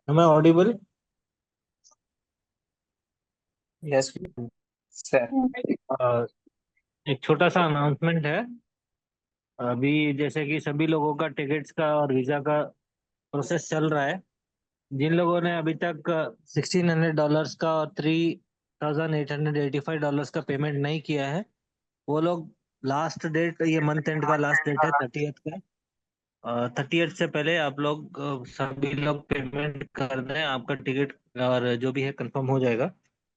Am I audible? Yes, sir. अ, एक छोटा सा अनाउंसमेंट है। अभी जैसे कि सभी लोगों का टिकट्स का और वीजा का प्रोसेस चल रहा है। जिन लोगों ने अभी तक $1,600 का और $3,885 का पेमेंट नहीं किया है, वो लोग लास्ट डेट, ये मंथ एंड का लास्ट डेट है 30th का। 30th से पहले आप लोग सभी लोग पेमेंट कर दें, आपका टिकट और जो भी है कंफर्म हो जाएगा।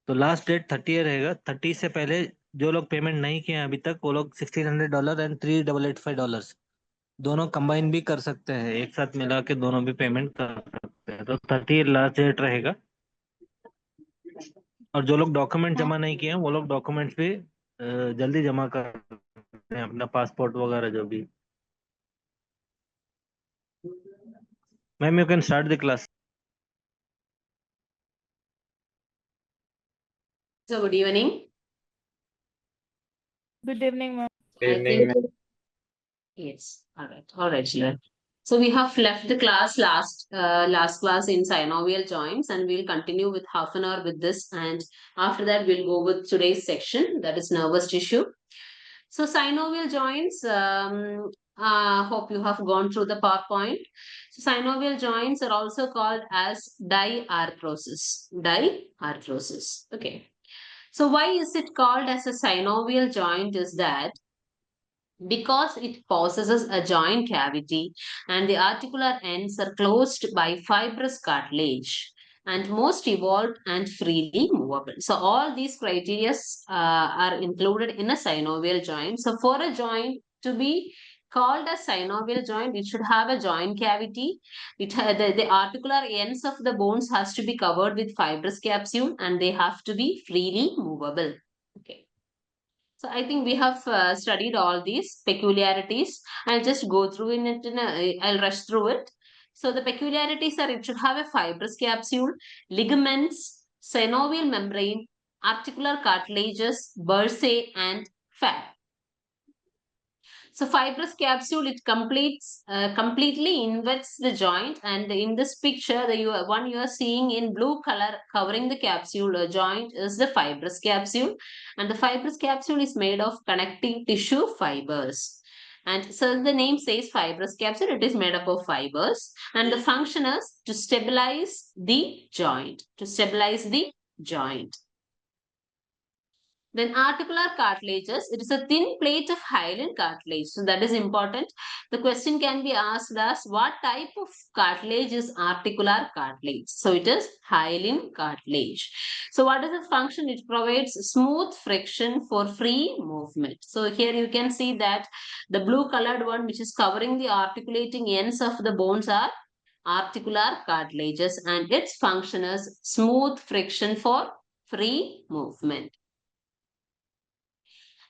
तो लास्ट डेट 30 रहेगा। 30 से पहले जो लोग पेमेंट नहीं किए हैं अभी तक, वो लोग $1,600 एंड $3,885 दोनों कंबाइन भी कर सकते हैं, एक साथ मिला के दोनों भी पेमेंट कर सकते हैं। तो 30 लास्ट डेट रहेगा। और जो लोग डॉक्यूमेंट जमा नहीं किए हैं, वो लोग डॉक्यूमेंट्स भी जल्दी जमा कर दें, अपना पासपोर्ट वगैरह जो भी। Ma'am, you can start the class. So good evening. Good evening, ma'am. Good I evening, think yes. All right, children. So we have left the class last class in synovial joints, and we'll continue with half an hour with this, and after that we'll go with today's section, that is nervous tissue. So synovial joints. Hope you have gone through the PowerPoint. So synovial joints are also called as diarthrosis. Diarthrosis. Okay. So why is it called as a synovial joint? Is that because it possesses a joint cavity and the articular ends are closed by fibrous cartilage and most evolved and freely movable. So all these criteria are included in a synovial joint. So for a joint to be called a synovial joint, it should have a joint cavity. The articular ends of the bones has to be covered with fibrous capsule and they have to be freely movable. Okay. So I think we have studied all these peculiarities. I'll just go through in it. I'll rush through it. So the peculiarities are: it should have a fibrous capsule, ligaments, synovial membrane, articular cartilages, bursae, and fat. So fibrous capsule, it completely inverts the joint, and in this picture, the one you are seeing in blue color covering the capsule joint is the fibrous capsule, and the fibrous capsule is made of connective tissue fibers. And so the name says fibrous capsule, it is made up of fibers, and the function is to stabilize the joint, Then articular cartilages, it is a thin plate of hyaline cartilage. So that is important. The question can be asked as what type of cartilage is articular cartilage? So it is hyaline cartilage. So what is the function? It provides smooth friction for free movement. So here you can see that the blue colored one which is covering the articulating ends of the bones are articular cartilages, and its function is smooth friction for free movement.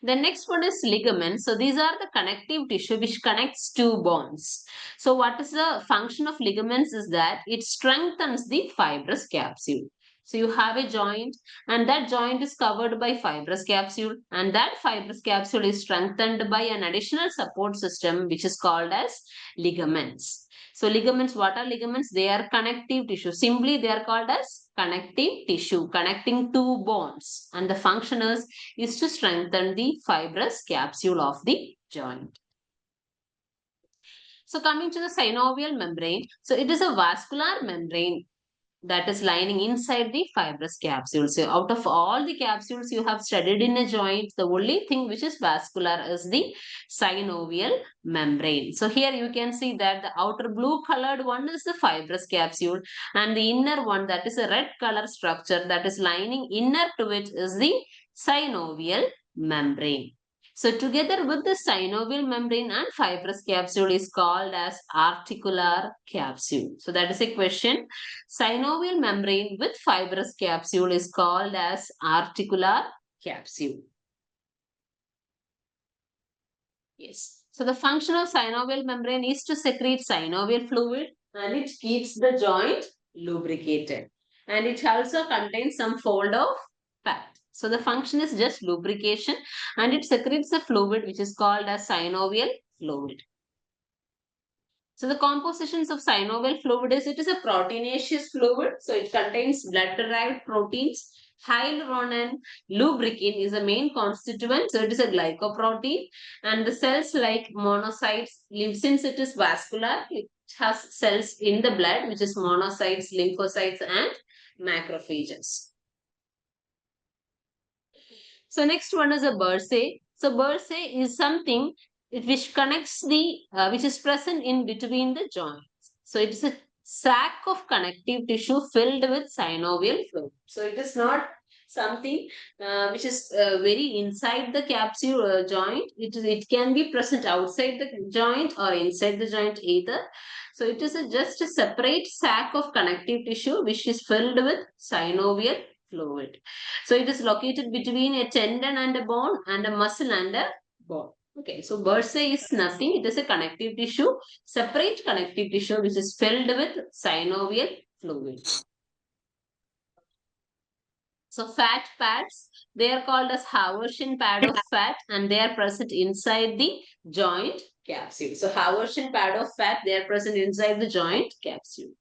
The next one is ligaments. So these are the connective tissue which connects two bones. So what is the function of ligaments is that it strengthens the fibrous capsule. So you have a joint and that joint is covered by fibrous capsule, and that fibrous capsule is strengthened by an additional support system which is called as ligaments. So ligaments, what are ligaments? They are connective tissue. Simply they are called as connective tissue connecting two bones, and the function is to strengthen the fibrous capsule of the joint. So coming to the synovial membrane, so it is a vascular membrane that is lining inside the fibrous capsule. So out of all the capsules you have studied in a joint, the only thing which is vascular is the synovial membrane. So here you can see that the outer blue colored one is the fibrous capsule, and the inner one, that is a red color structure that is lining inner to it, is the synovial membrane. So together with the synovial membrane and fibrous capsule is called as articular capsule. So that is a question. Synovial membrane with fibrous capsule is called as articular capsule. Yes. So the function of synovial membrane is to secrete synovial fluid, and it keeps the joint lubricated. And it also contains some fold of fat. So the function is just lubrication, and it secretes the fluid which is called as synovial fluid. So the compositions of synovial fluid is, it is a proteinaceous fluid. So it contains blood-derived proteins. Hyaluronan lubricin is the main constituent. So it is a glycoprotein. And the cells like monocytes, since it is vascular, it has cells in the blood, which is monocytes, lymphocytes, and macrophages. So next one is a bursae. So bursae is something which connects the, which is present in between the joints. So it is a sac of connective tissue filled with synovial fluid. So it is not something which is very inside the capsule joint. It can be present outside the joint or inside the joint either. So it is just a separate sac of connective tissue which is filled with synovial fluid. So it is located between a tendon and a bone and a muscle and a bone. Okay, so bursae is nothing. It is a connective tissue, separate connective tissue which is filled with synovial fluid. So fat pads, they are called as Haversian pad of fat and they are present inside the joint capsule. So Haversian pad of fat, they are present inside the joint capsule.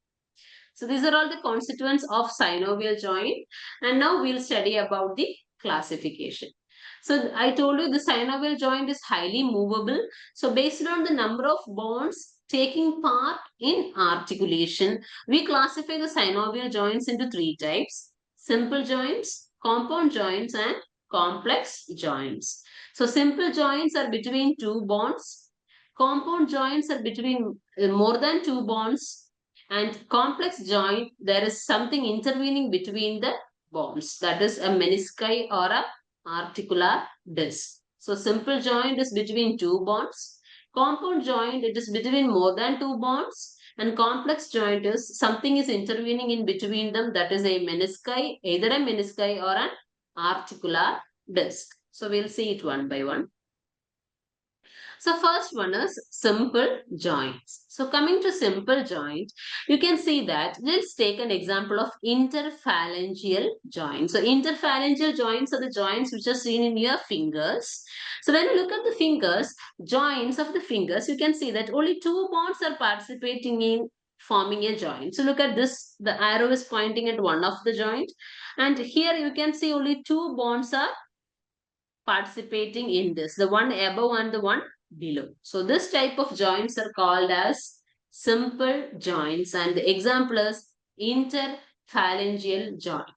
So these are all the constituents of synovial joint. And now we'll study about the classification. So I told you the synovial joint is highly movable. So based on the number of bones taking part in articulation, we classify the synovial joints into three types: simple joints, compound joints, and complex joints. So simple joints are between two bonds. Compound joints are between more than two bonds. And complex joint, there is something intervening between the bones. That is a menisci or a articular disc. So simple joint is between two bonds. Compound joint, it is between more than two bonds. And complex joint is something is intervening in between them. That is a menisci, either a menisci or an articular disc. So we'll see it one by one. So first one is simple joints. So coming to simple joint, you can see that, let's take an example of interphalangeal joint. So interphalangeal joints are the joints which are seen in your fingers. So when you look at the fingers, joints of the fingers, you can see that only two bonds are participating in forming a joint. So look at this, the arrow is pointing at one of the joint, and here you can see only two bonds are participating in this, the one above and the one below. So this type of joints are called as simple joints, and the example is interphalangeal joint.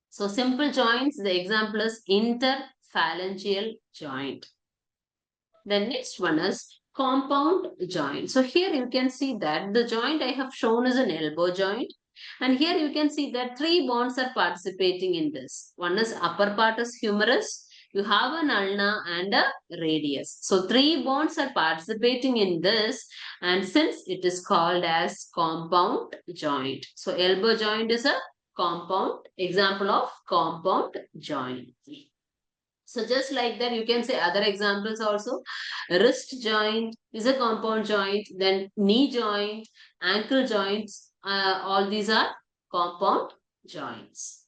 So simple joints, the example is interphalangeal joint. The next one is compound joint. So here you can see that the joint I have shown is an elbow joint. And here you can see that three bones are participating in this. One is upper part is humerus. You have an ulna and a radius. So three bones are participating in this, and since it is called as compound joint. So elbow joint is a compound example of compound joint. So just like that, you can say other examples also. Wrist joint is a compound joint. Then knee joint, ankle joints, all these are compound joints.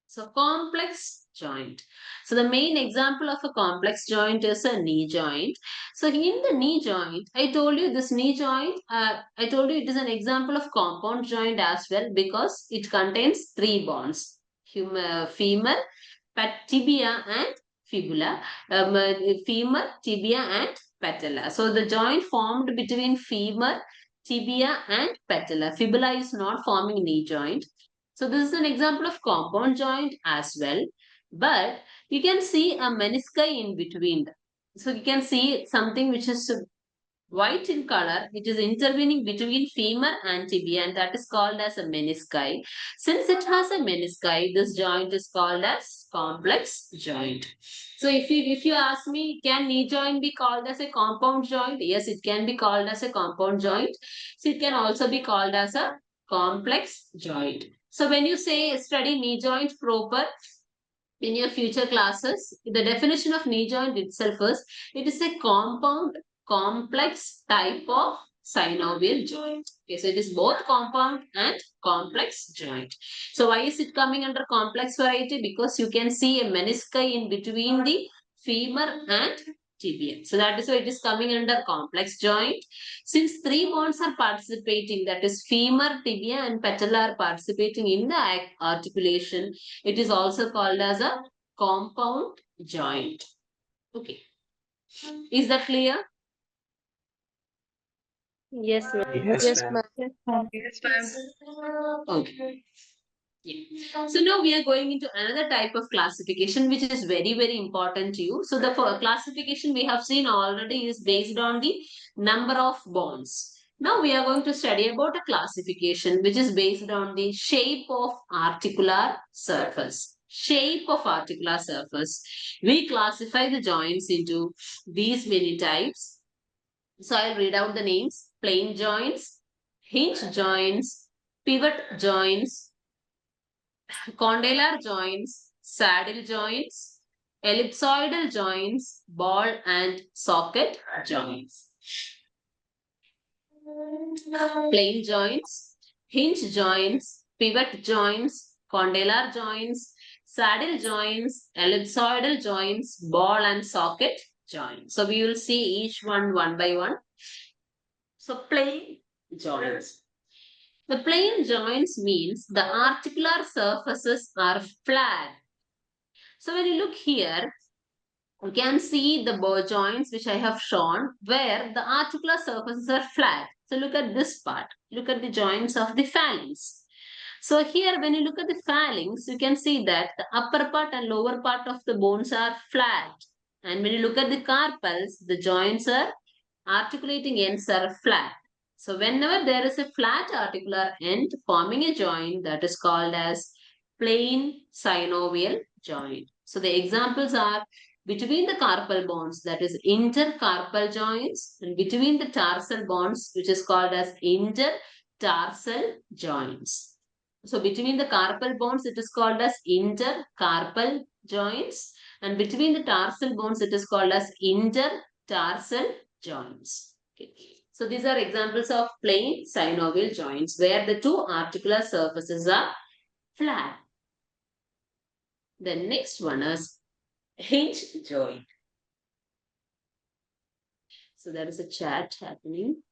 So complex joint. So the main example of a complex joint is a knee joint. So in the knee joint, I told you this knee joint, I told you it is an example of compound joint as well because it contains three bonds: femur, tibia, and fibula. Femur, tibia, and patella. So the joint formed between femur, tibia, and patella. Fibula is not forming knee joint. So this is an example of compound joint as well. But you can see a menisci in between. So you can see something which is white in color. It is intervening between femur and tibia, and that is called as a menisci. Since it has a menisci, this joint is called as complex joint. So if you ask me, can knee joint be called as a compound joint? Yes, it can be called as a compound joint. So it can also be called as a complex joint. So when you say study knee joint proper in your future classes, the definition of knee joint itself is, it is a compound complex type of synovial joint. Okay, so it is both compound and complex joint. So why is it coming under complex variety? Because you can see a menisci in between the femur and tibia. So that is why it is coming under complex joint. Since three bones are participating, that is femur, tibia and patella are participating in the articulation, it is also called as a compound joint. Okay. Is that clear? Yes, ma'am. Yes, Yes, ma'am. ma'am. Okay. Yeah. So now we are going into another type of classification which is very, very important to you. So the classification we have seen already is based on the number of bones. Now we are going to study about a classification which is based on the shape of articular surface. Shape of articular surface. We classify the joints into these many types. So I'll read out the names. Plain joints, hinge joints, pivot joints, condylar joints, saddle joints, ellipsoidal joints, ball and socket joints. Plain joints, hinge joints, pivot joints, condylar joints, saddle joints, ellipsoidal joints, ball and socket joints. So we will see each one by one. So plain joints. The plain joints means the articular surfaces are flat. So when you look here, you can see the bow joints which I have shown where the articular surfaces are flat. So look at this part. Look at the joints of the phalanx. So here when you look at the phalanx, you can see that the upper part and lower part of the bones are flat. And when you look at the carpals, the joints are articulating ends are flat. So whenever there is a flat articular end forming a joint, that is called as plain synovial joint. So the examples are between the carpal bones, that is intercarpal joints, and between the tarsal bones, which is called as intertarsal joints. So between the carpal bones, it is called as intercarpal joints, and between the tarsal bones, it is called as intertarsal joints. Okay. So these are examples of plain synovial joints where the two articular surfaces are flat. The next one is hinge joint. So there is a chat happening.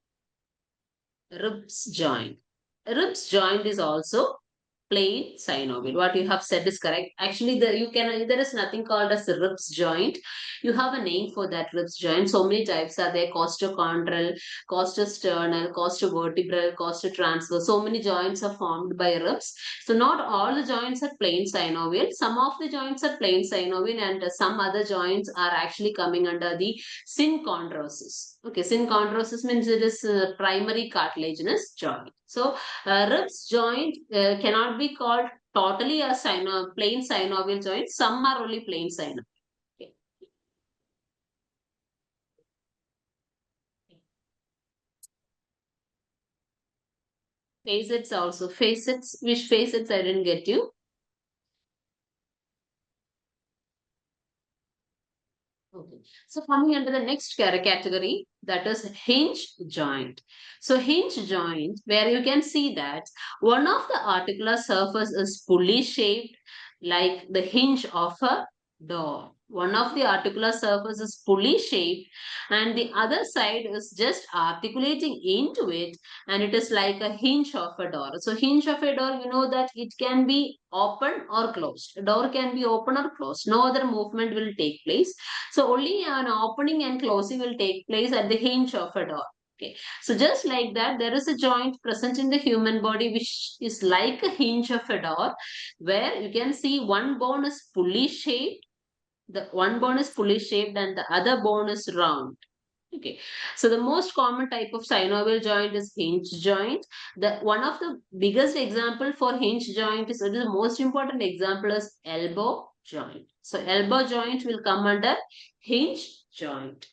Ribs joint. Ribs joint is also plain synovial. What you have said is correct. Actually, there is nothing called as a ribs joint. You have a name for that ribs joint. So many types are there: costochondral, costosternal, costovertebral, costotransverse. So many joints are formed by ribs. So not all the joints are plain synovial. Some of the joints are plain synovial, and some other joints are actually coming under the synchondrosis. Okay, synchondrosis means it is primary cartilaginous joint. So ribs joint cannot be called totally a plain synovial joint. Some are only plain synovial. Okay. Facets also. Facets, which facets I didn't get you? Okay. So coming under the next category, that is hinge joint. So hinge joint, where you can see that one of the articular surface is pulley shaped like the hinge of a door. One of the articular surface is pulley shaped and the other side is just articulating into it, and it is like a hinge of a door. So hinge of a door, you know that it can be open or closed. A door can be open or closed. No other movement will take place. So only an opening and closing will take place at the hinge of a door. Okay. So just like that, there is a joint present in the human body which is like a hinge of a door, where you can see one bone is pulley shaped. The one bone is pulley shaped and the other bone is round. Okay. So the most common type of synovial joint is hinge joint. The one of the biggest example for hinge joint is, the most important example is elbow joint. So elbow joint will come under hinge joint.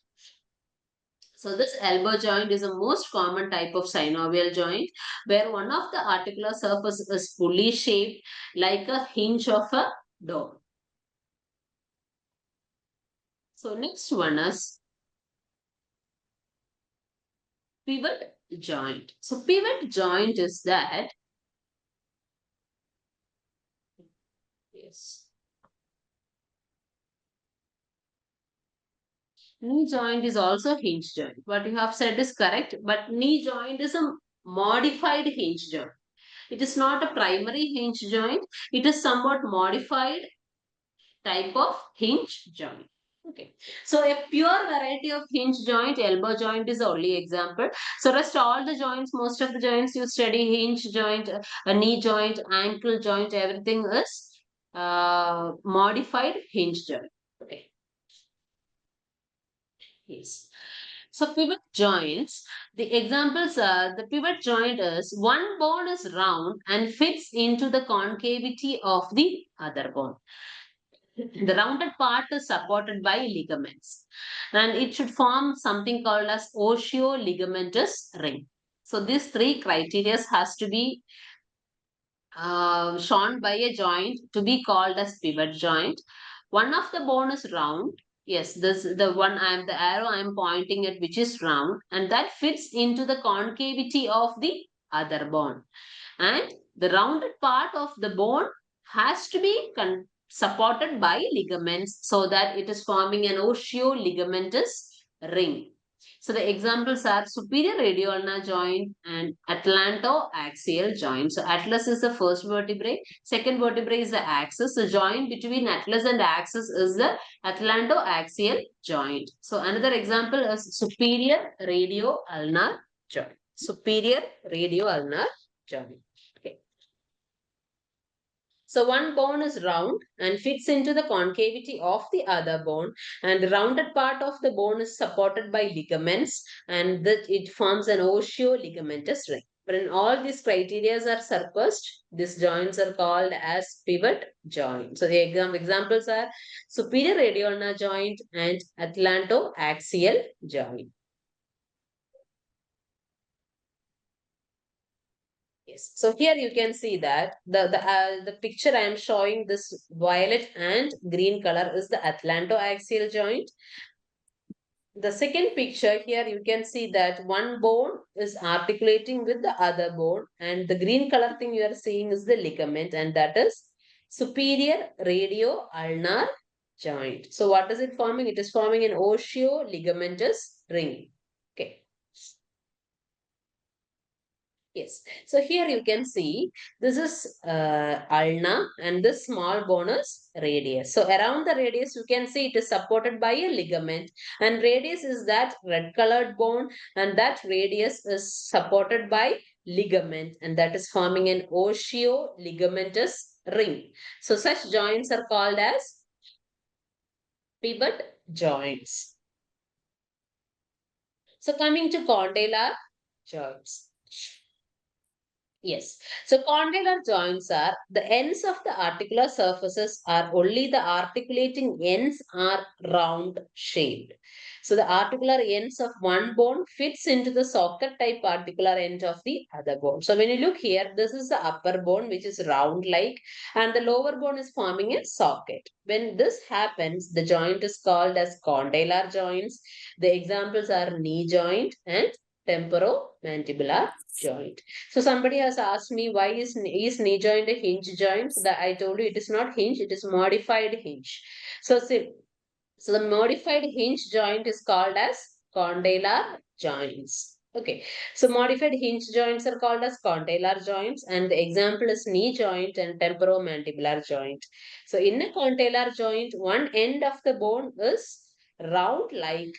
So this elbow joint is the most common type of synovial joint where one of the articular surface is pulley shaped like a hinge of a door. So next one is pivot joint. So pivot joint is that. Yes. Knee joint is also hinge joint. What you have said is correct, but knee joint is a modified hinge joint. It is not a primary hinge joint. It is somewhat modified type of hinge joint. Okay. So a pure variety of hinge joint, elbow joint is the only example. So rest all the joints, most of the joints you study, hinge joint, a knee joint, ankle joint, everything is modified hinge joint. Okay. Yes. So pivot joints, the examples are, the pivot joint is one bone is round and fits into the concavity of the other bone. The rounded part is supported by ligaments and it should form something called as osteoligamentous ring. So these three criteria has to be shown by a joint to be called as pivot joint. One of the bone is round. Yes, this the one the arrow I am pointing at which is round and that fits into the concavity of the other bone. And the rounded part of the bone has to be supported by ligaments so that it is forming an osteoligamentous ring. So the examples are superior radioulnar joint and atlantoaxial joint. So atlas is the first vertebrae, second vertebrae is the axis. The joint between atlas and axis is the atlantoaxial joint. So another example is superior radioulnar joint. Superior radioulnar joint. Okay. So one bone is round and fits into the concavity of the other bone and the rounded part of the bone is supported by ligaments and that it forms an osteoligamentous ring. But in all these criteria are surpassed, these joints are called as pivot joint. So the examples are superior radioulnar joint and atlantoaxial joint. Yes. So here you can see that the picture I am showing, this violet and green color is the atlantoaxial joint. The second picture here you can see that one bone is articulating with the other bone and the green color thing you are seeing is the ligament and that is superior radioulnar joint. So what is it forming? It is forming an osteoligamentous ring. Okay. Yes. So here you can see this is ulna and this small bone is radius. So around the radius you can see it is supported by a ligament and radius is that red colored bone and that radius is supported by ligament and that is forming an osteoligamentous ring. So such joints are called as pivot joints. So coming to condylar joints. Yes. So condylar joints are the ends of the articular surfaces are only the articulating ends are round shaped. So the articular ends of one bone fits into the socket type articular end of the other bone. So when you look here, this is the upper bone which is round like and the lower bone is forming a socket. When this happens, the joint is called as condylar joints. The examples are knee joint and temporomandibular joint. So somebody has asked me why is knee joint a hinge joint? So that I told you it is not hinge, it is modified hinge. So so the modified hinge joint is called as condylar joints. Okay, so modified hinge joints are called as condylar joints and the example is knee joint and temporomandibular joint. So in a condylar joint, one end of the bone is round like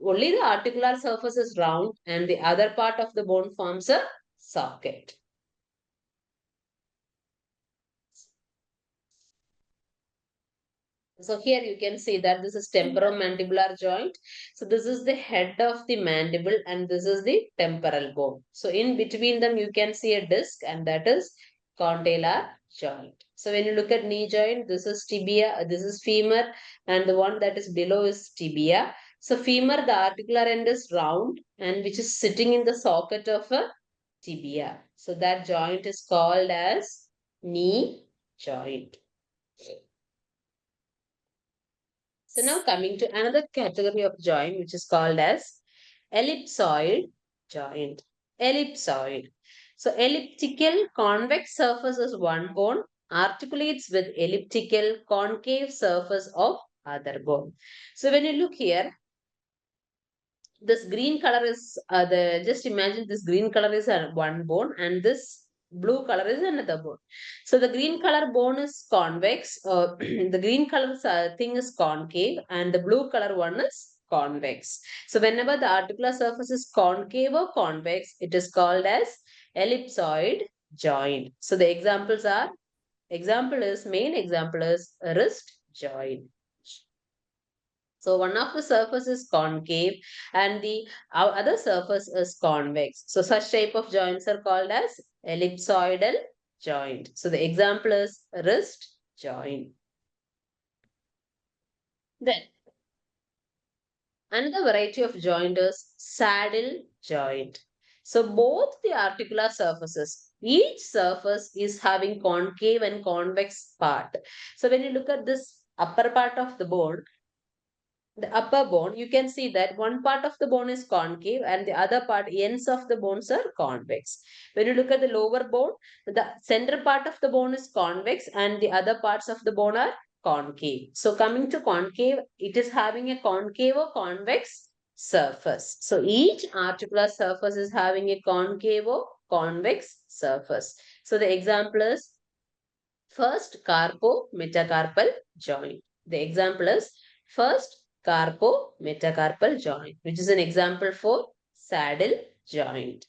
only the articular surface is round and the other part of the bone forms a socket. So here you can see that this is temporomandibular joint. So this is the head of the mandible and this is the temporal bone. So in between them you can see a disc and that is condylar joint. So when you look at knee joint, this is tibia, this is femur and the one that is below is tibia. So femur, the articular end is round and which is sitting in the socket of a tibia. So that joint is called as knee joint. So now coming to another category of joint which is called as ellipsoid joint. ellipsoid. So elliptical convex surface is one bone, articulates with elliptical concave surface of other bone. So when you look here, this green color is just imagine this green color is one bone and this blue color is another bone. So the green color bone is convex, the green color thing is concave, and the blue color one is convex. So whenever the articular surface is concave or convex, it is called as ellipsoid joint. So the main example is wrist joint. So one of the surface is concave and the other surface is convex. So such type of joints are called as ellipsoidal joint. So the example is wrist joint. Then another variety of joint is saddle joint. So both the articular surfaces, each surface is having concave and convex part. So when you look at this upper part of the bone, the upper bone, you can see that one part of the bone is concave and the other part, ends of the bones are convex. When you look at the lower bone, the center part of the bone is convex and the other parts of the bone are concave. So coming to concave, it is having a concave or convex surface. So each articular surface is having a concave or convex surface. So the example is first carpo-metacarpal joint. The example is first carpo-metacarpal joint, which is an example for saddle joint.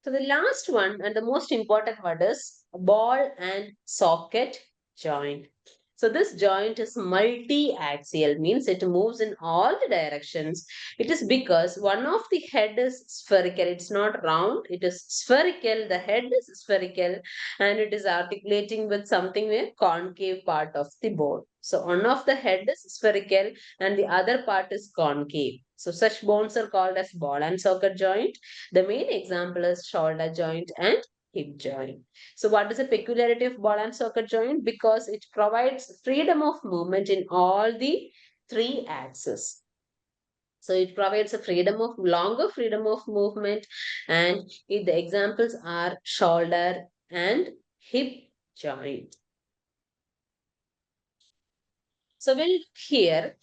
So the last one and the most important one is ball and socket joint. So this joint is multi-axial, means it moves in all the directions. It is because one of the head is spherical. It's not round, it is spherical. The head is spherical and it is articulating with something with concave part of the bone. So one of the head is spherical and the other part is concave. So such bones are called as ball and socket joint. The main example is shoulder joint and hip joint. So what is the peculiarity of ball and socket joint? Because it provides freedom of movement in all the three axes. So it provides a longer freedom of movement, and the examples are shoulder and hip joint. So we'll here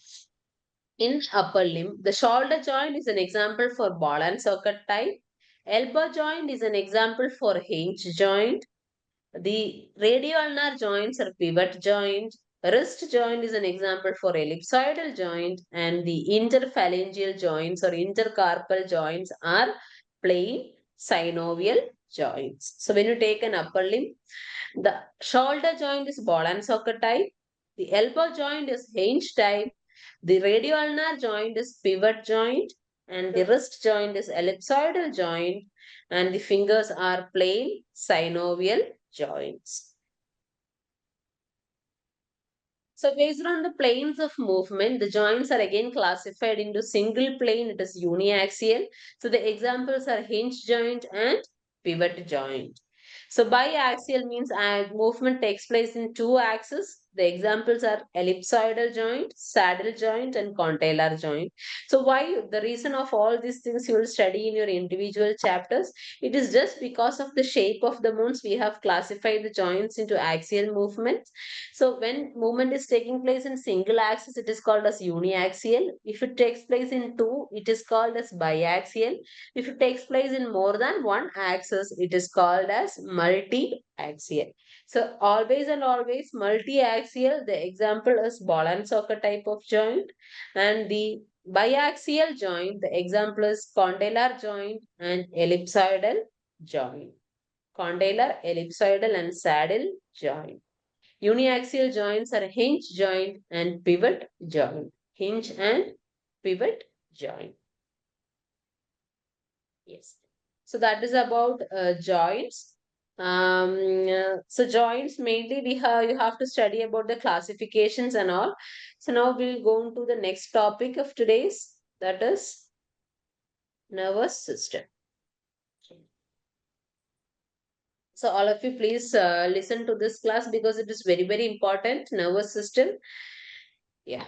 in upper limb, the shoulder joint is an example for ball and socket type. Elbow joint is an example for hinge joint. The radioulnar joints are pivot joint. Wrist joint is an example for ellipsoidal joint, and the interphalangeal joints or intercarpal joints are plain synovial joints. So when you take an upper limb, the shoulder joint is ball and socket type. The elbow joint is hinge type. The radioulnar joint is pivot joint, and the wrist joint is ellipsoidal joint, and the fingers are plain synovial joints. So based on the planes of movement, the joints are again classified into single plane, it is uniaxial. So the examples are hinge joint and pivot joint. So biaxial means movement takes place in two axes. The examples are ellipsoidal joint, saddle joint, and condylar joint. So why the reason of all these things you will study in your individual chapters? It is just because of the shape of the bones we have classified the joints into axial movements. So when movement is taking place in single axis, it is called as uniaxial. If it takes place in two, it is called as biaxial. If it takes place in more than one axis, it is called as multi-axial. So always and always multi-axial, the example is ball and socket type of joint, and the biaxial joint, the example is condylar joint and ellipsoidal joint. Condylar, ellipsoidal and saddle joint. Uniaxial joints are hinge joint and pivot joint. Hinge and pivot joint. Yes. So that is about joints. So joints mainly you have to study about the classifications and all. So now we'll go on to the next topic of today's, that is nervous system. So all of you please listen to this class because it is very, very important. Nervous system. Yeah.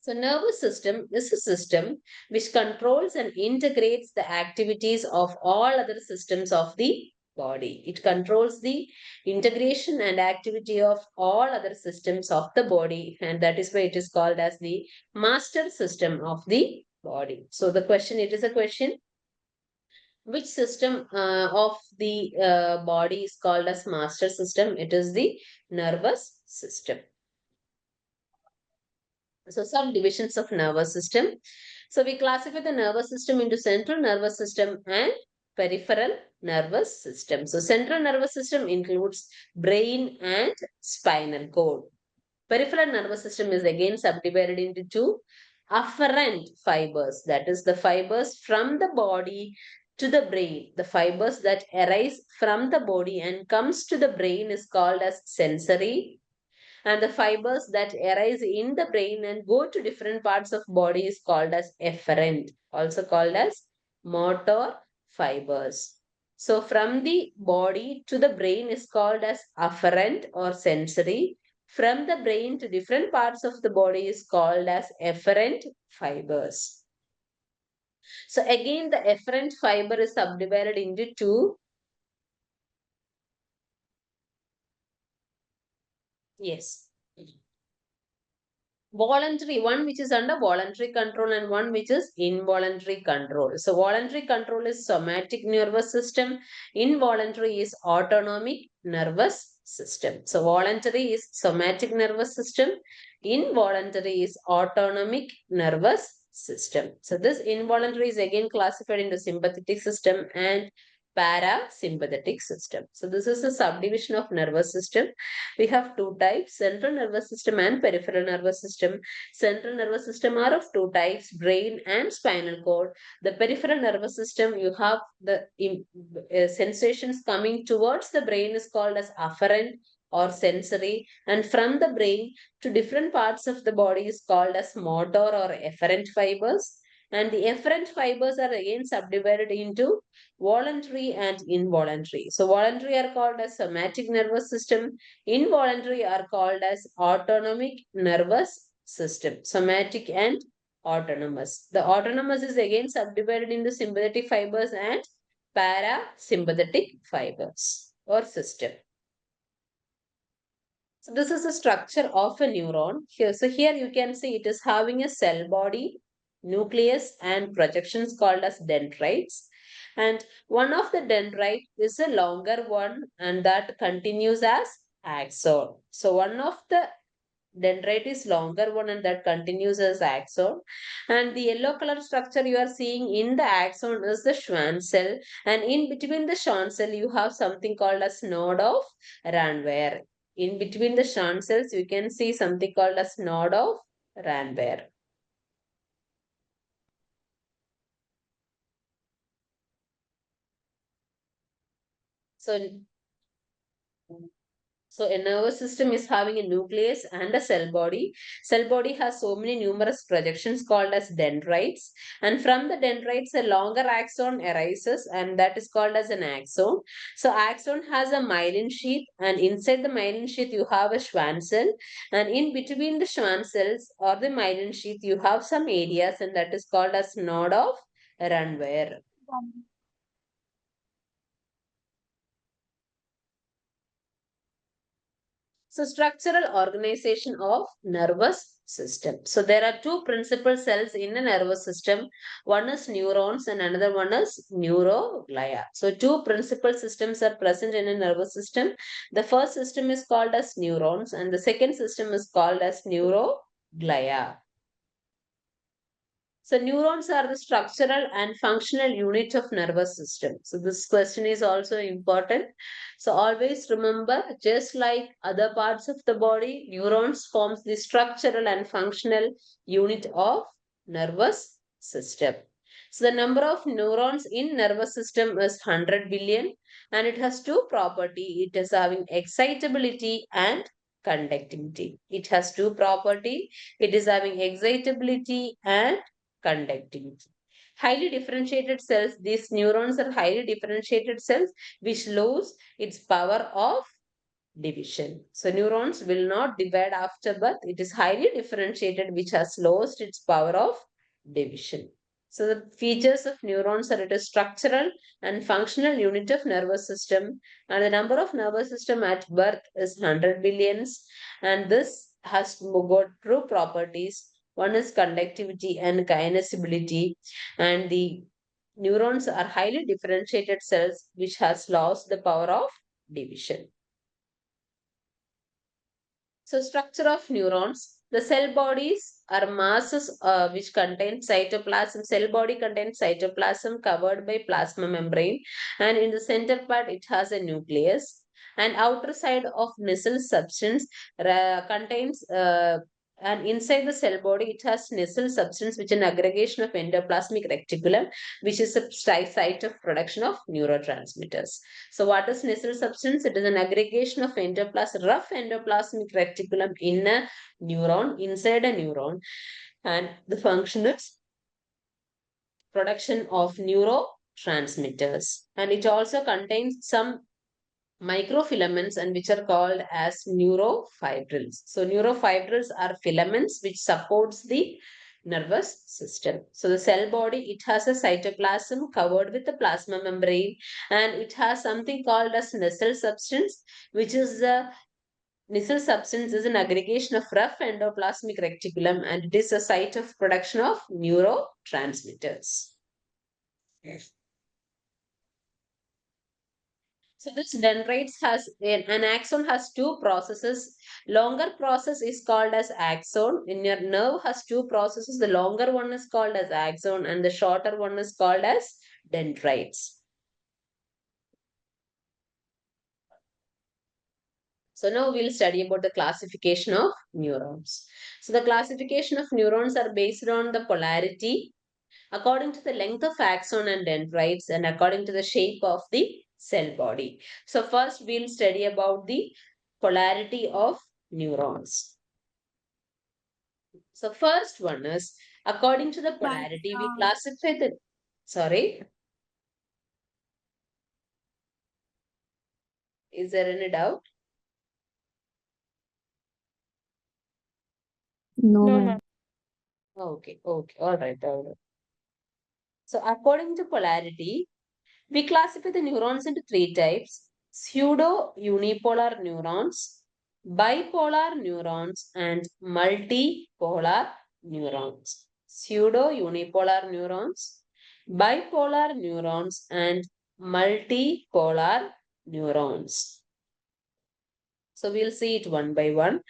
So nervous system is a system which controls and integrates the activities of all other systems of the body. It controls the integration and activity of all other systems of the body, and that is why it is called as the master system of the body. So the question, it is a question, which system of the body is called as master system? It is the nervous system. So some divisions of nervous system. So we classify the nervous system into central nervous system and peripheral nervous system. So central nervous system includes brain and spinal cord. Peripheral nervous system is again subdivided into two afferent fibers, that is the fibers from the body to the brain. The fibers that arise from the body and comes to the brain is called as sensory, and the fibers that arise in the brain and go to different parts of body is called as efferent, also called as motor fibers. So from the body to the brain is called as afferent or sensory. From the brain to different parts of the body is called as efferent fibers. So again, the efferent fiber is subdivided into two. Yes. Voluntary, one which is under voluntary control and one which is involuntary control. So voluntary control is somatic nervous system, involuntary is autonomic nervous system. So voluntary is somatic nervous system, involuntary is autonomic nervous system. So this involuntary is again classified into sympathetic system and parasympathetic system. So this is a subdivision of nervous system. We have two types, central nervous system and peripheral nervous system. Central nervous system are of two types, brain and spinal cord. The peripheral nervous system, you have the sensations coming towards the brain is called as afferent or sensory, and from the brain to different parts of the body is called as motor or efferent fibers. And the efferent fibers are again subdivided into voluntary and involuntary. So voluntary are called as somatic nervous system, involuntary are called as autonomic nervous system, somatic and autonomous. The autonomous is again subdivided into sympathetic fibers and parasympathetic fibers or system. So this is the structure of a neuron. Here you can see it is having a cell body, nucleus and projections called as dendrites. And one of the dendrite is a longer one and that continues as axon. So one of the dendrite is longer one and that continues as axon. And the yellow color structure you are seeing in the axon is the Schwann cell. And in between the Schwann cell you have something called as node of Ranvier. In between the Schwann cells you can see something called as node of Ranvier. So a nervous system is having a nucleus and a cell body. Cell body has so many numerous projections called as dendrites. And from the dendrites, a longer axon arises and that is called as an axon. So axon has a myelin sheath and inside the myelin sheath you have a Schwann cell. And in between the Schwann cells or the myelin sheath you have some areas and that is called as node of Ranvier. So structural organization of nervous system. So there are two principal cells in a nervous system. One is neurons and another one is neuroglia. So two principal systems are present in a nervous system. The first system is called as neurons and the second system is called as neuroglia. So neurons are the structural and functional unit of nervous system. So this question is also important. So always remember, just like other parts of the body, neurons forms the structural and functional unit of nervous system. So the number of neurons in nervous system is 100 billion and it has two property. It is having excitability and conductivity. It has two property. It is having excitability and conductivity. Highly differentiated cells, these neurons are highly differentiated cells which lose its power of division. So neurons will not divide after birth. It is highly differentiated, which has lost its power of division. So the features of neurons are it is structural and functional unit of nervous system, and the number of nervous system at birth is 100 billions, and this has got two properties. One is conductivity and kinesability, and the neurons are highly differentiated cells which has lost the power of division. So structure of neurons. The cell bodies are masses which contain cytoplasm. Cell body contains cytoplasm covered by plasma membrane, and in the center part it has a nucleus. And outer side of Nissl substance contains and inside the cell body it has Nissl substance, which is an aggregation of endoplasmic reticulum, which is a site of production of neurotransmitters. So what is Nissl substance? It is an aggregation of rough endoplasmic reticulum in a neuron, inside a neuron, and the function is production of neurotransmitters. And it also contains some microfilaments, and which are called as neurofibrils. So neurofibrils are filaments which supports the nervous system. So the cell body, it has a cytoplasm covered with the plasma membrane, and it has something called as Nissl substance, which is the Nissl substance is an aggregation of rough endoplasmic reticulum, and it is a site of production of neurotransmitters. Yes. So this dendrites has an axon has two processes. Longer process is called as axon. In your nerve has two processes. The longer one is called as axon, and the shorter one is called as dendrites. So now we'll study about the classification of neurons. So the classification of neurons are based on the polarity according to the length of axon and dendrites and according to the shape of the cell body. So first we'll study about the polarity of neurons. So first one is according to the polarity we classify the, sorry, is there any doubt? No. Okay, all right. So according to polarity, we classify the neurons into three types: pseudo-unipolar neurons, bipolar neurons, and multipolar neurons. Pseudo-unipolar neurons, bipolar neurons, and multipolar neurons. So we'll see it one by one.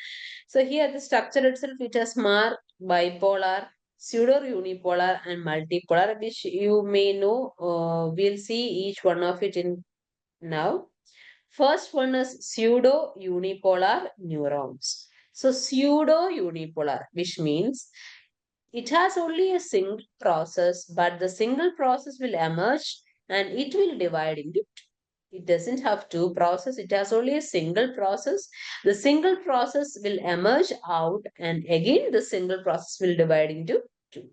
So here the structure itself, it has marked bipolar, pseudo-unipolar, and multipolar, which you may know. We'll see each one of it in now. First one is pseudo-unipolar neurons. So pseudo-unipolar, which means it has only a single process, but the single process will emerge and it will divide into two. It doesn't have two processes, it has only a single process. The single process will emerge out, and again the single process will divide into two.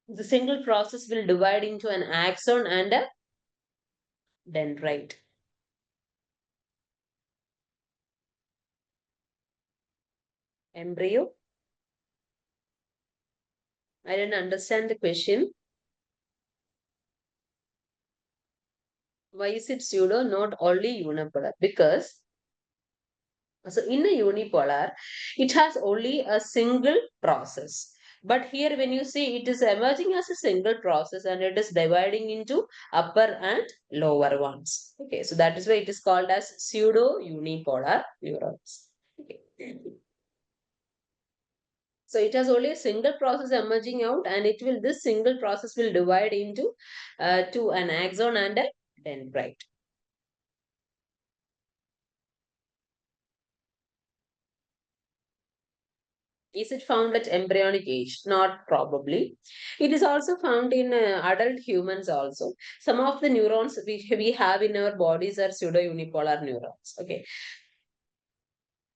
The single process will divide into an axon and a dendrite. Embryo? I didn't understand the question. Why is it pseudo, not only unipolar? Because so in a unipolar, it has only a single process. But here when you see, it is emerging as a single process and it is dividing into upper and lower ones. Okay, so that is why it is called as pseudo-unipolar neurons. Okay. So it has only a single process emerging out, and this single process will divide into to an axon and a dendrite. Is it found at embryonic age? Not probably. It is also found in adult humans also. Some of the neurons we have in our bodies are pseudo-unipolar neurons. Okay.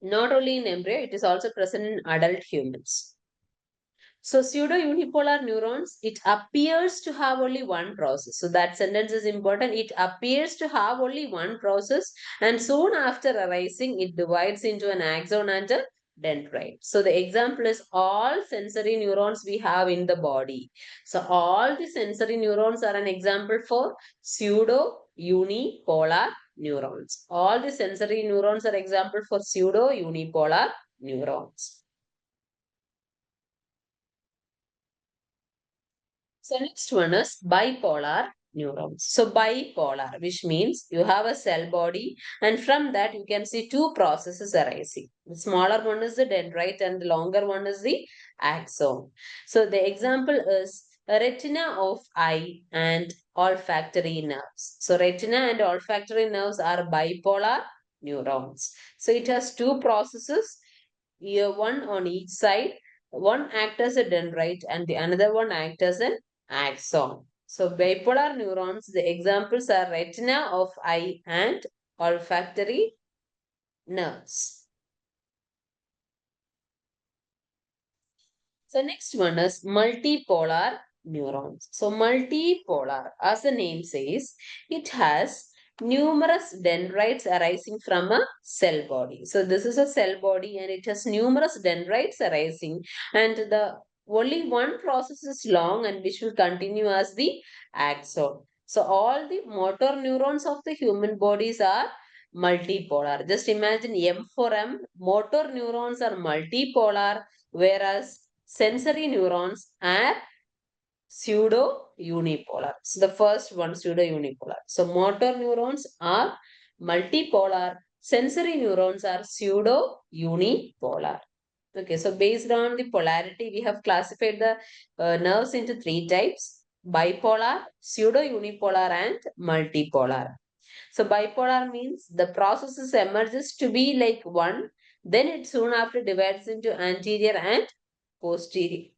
Not only in embryo, it is also present in adult humans. So pseudo unipolar neurons, it appears to have only one process. So that sentence is important. It appears to have only one process, and soon after arising, it divides into an axon and a dendrite. So the example is all sensory neurons we have in the body. So all the sensory neurons are an example for pseudo unipolar neurons. All the sensory neurons are example for pseudo unipolar neurons. So next one is bipolar neurons. So bipolar, which means you have a cell body, and from that you can see two processes arising. The smaller one is the dendrite and the longer one is the axon. So the example is a retina of eye and olfactory nerves. So retina and olfactory nerves are bipolar neurons. So it has two processes, here one on each side. One acts as a dendrite and the another one acts as an axon. So bipolar neurons, the examples are retina of eye and olfactory nerves. So next one is multipolar neurons. So multipolar, as the name says, it has numerous dendrites arising from a cell body. So this is a cell body and it has numerous dendrites arising, and the only one process is long and which will continue as the axon. So all the motor neurons of the human bodies are multipolar. Just imagine M for M, motor neurons are multipolar, whereas sensory neurons are pseudo unipolar. So the first one, pseudo unipolar. So motor neurons are multipolar, sensory neurons are pseudo unipolar. Okay, so based on the polarity, we have classified the nerves into three types: bipolar, pseudo unipolar, and multipolar. So bipolar means the processes emerges to be like one, then it soon after divides into anterior and posterior.